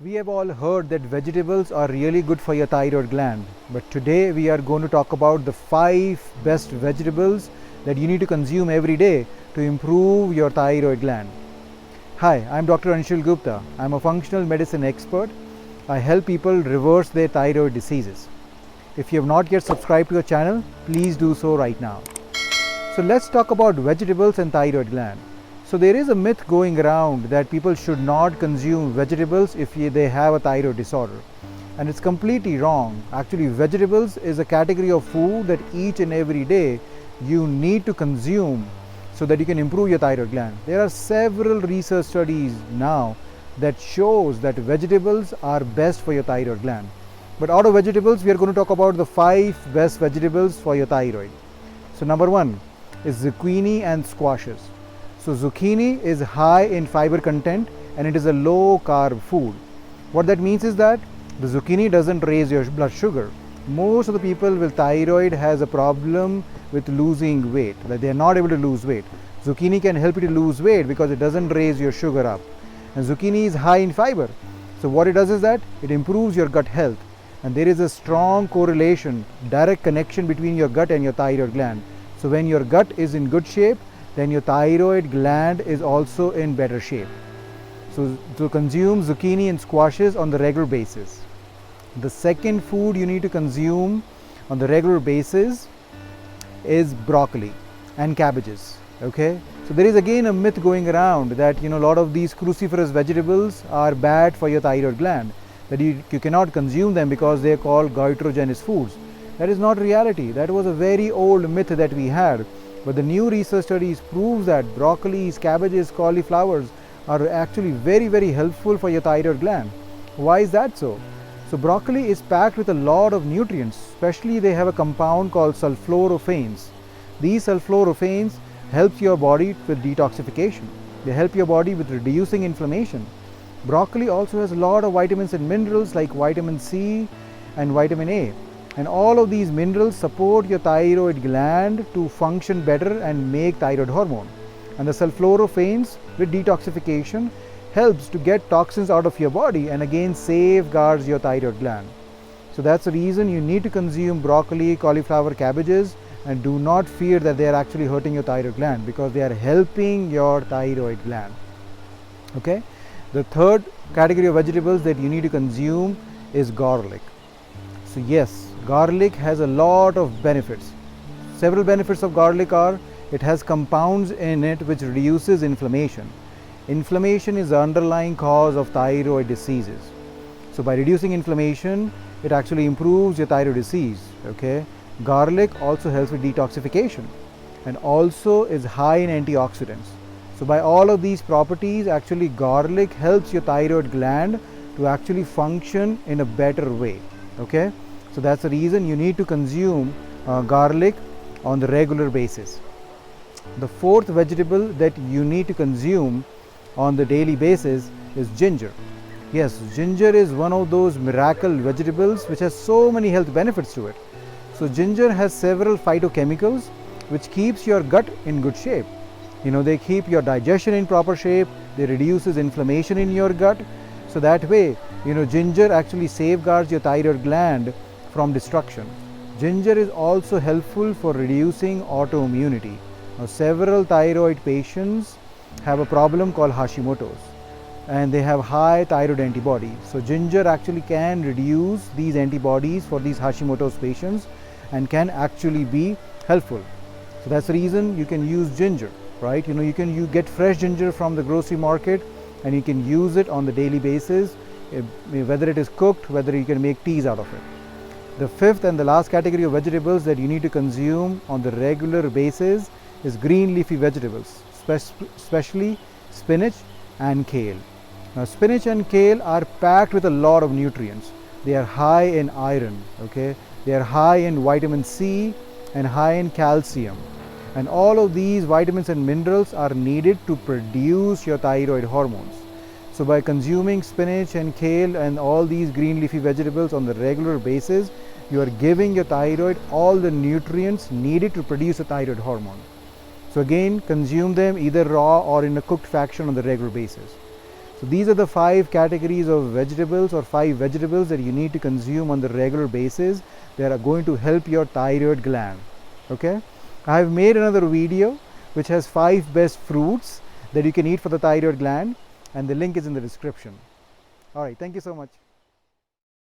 We have all heard that vegetables are really good for your thyroid gland, but today we are going to talk about the 5 best vegetables that you need to consume every day to improve your thyroid gland. Hi, I'm Dr. Anshul Gupta. I'm a functional medicine expert. I help people reverse their thyroid diseases. If you have not yet subscribed to the channel, please do so right now. So let's talk about vegetables and thyroid gland. So there is a myth going around that people should not consume vegetables if they have a thyroid disorder. And it's completely wrong. Actually, vegetables is a category of food that each and every day you need to consume so that you can improve your thyroid gland. There are several research studies now that shows that vegetables are best for your thyroid gland. But out of vegetables, we are going to talk about the 5 best vegetables for your thyroid. So number 1 is zucchini and squashes. So zucchini is high in fiber content and it is a low carb food. What that means is that the zucchini doesn't raise your blood sugar. Most of the people with thyroid has a problem with losing weight, that they are not able to lose weight. Zucchini can help you to lose weight because it doesn't raise your sugar up. And zucchini is high in fiber. So what it does is that it improves your gut health. And there is a strong correlation, direct connection between your gut and your thyroid gland. So when your gut is in good shape, then your thyroid gland is also in better shape. So to consume zucchini and squashes on the regular basis. The second food you need to consume on the regular basis is broccoli and cabbages. Okay, so there is again a myth going around that a lot of these cruciferous vegetables are bad for your thyroid gland, that you cannot consume them because they are called goitrogenous foods. That is not reality. That was a very old myth that we had. But the new research studies proves that broccolis, cabbages, cauliflowers are actually very, very helpful for your thyroid gland. Why is that so? So broccoli is packed with a lot of nutrients, especially they have a compound called sulforaphanes. These sulforaphanes help your body with detoxification. They help your body with reducing inflammation. Broccoli also has a lot of vitamins and minerals like vitamin C and vitamin A. And all of these minerals support your thyroid gland to function better and make thyroid hormone. And the sulforaphanes with detoxification helps to get toxins out of your body and again safeguards your thyroid gland. So that's the reason you need to consume broccoli, cauliflower, cabbages, and do not fear that they are actually hurting your thyroid gland, because they are helping your thyroid gland. Okay? The third category of vegetables that you need to consume is garlic. So yes, garlic has a lot of benefits. Several benefits of garlic are, it has compounds in it which reduces inflammation. Inflammation is the underlying cause of thyroid diseases. So by reducing inflammation, it actually improves your thyroid disease. Okay? Garlic also helps with detoxification and also is high in antioxidants. So by all of these properties, actually garlic helps your thyroid gland to actually function in a better way. Okay, so that's the reason you need to consume garlic on the regular basis. The fourth vegetable that you need to consume on the daily basis is ginger. Yes, ginger is one of those miracle vegetables which has so many health benefits to it. So ginger has several phytochemicals which keeps your gut in good shape. They keep your digestion in proper shape, they reduces inflammation in your gut. So that way, ginger actually safeguards your thyroid gland from destruction. Ginger is also helpful for reducing autoimmunity. Now, several thyroid patients have a problem called Hashimoto's and they have high thyroid antibodies. So ginger actually can reduce these antibodies for these Hashimoto's patients and can actually be helpful. So that's the reason you can use ginger, right? You get fresh ginger from the grocery market and you can use it on the daily basis, whether it is cooked, whether you can make teas out of it. The fifth and the last category of vegetables that you need to consume on the regular basis is green leafy vegetables, especially spinach and kale. Now spinach and kale are packed with a lot of nutrients. They are high in iron, okay? They are high in vitamin C and high in calcium. And all of these vitamins and minerals are needed to produce your thyroid hormones. So by consuming spinach and kale and all these green leafy vegetables on the regular basis, you are giving your thyroid all the nutrients needed to produce a thyroid hormone. So again, consume them either raw or in a cooked fashion on the regular basis. So these are the 5 categories of vegetables, or 5 vegetables that you need to consume on the regular basis that are going to help your thyroid gland. Okay, I have made another video which has 5 best fruits that you can eat for the thyroid gland, and the link is in the description. All right, thank you so much.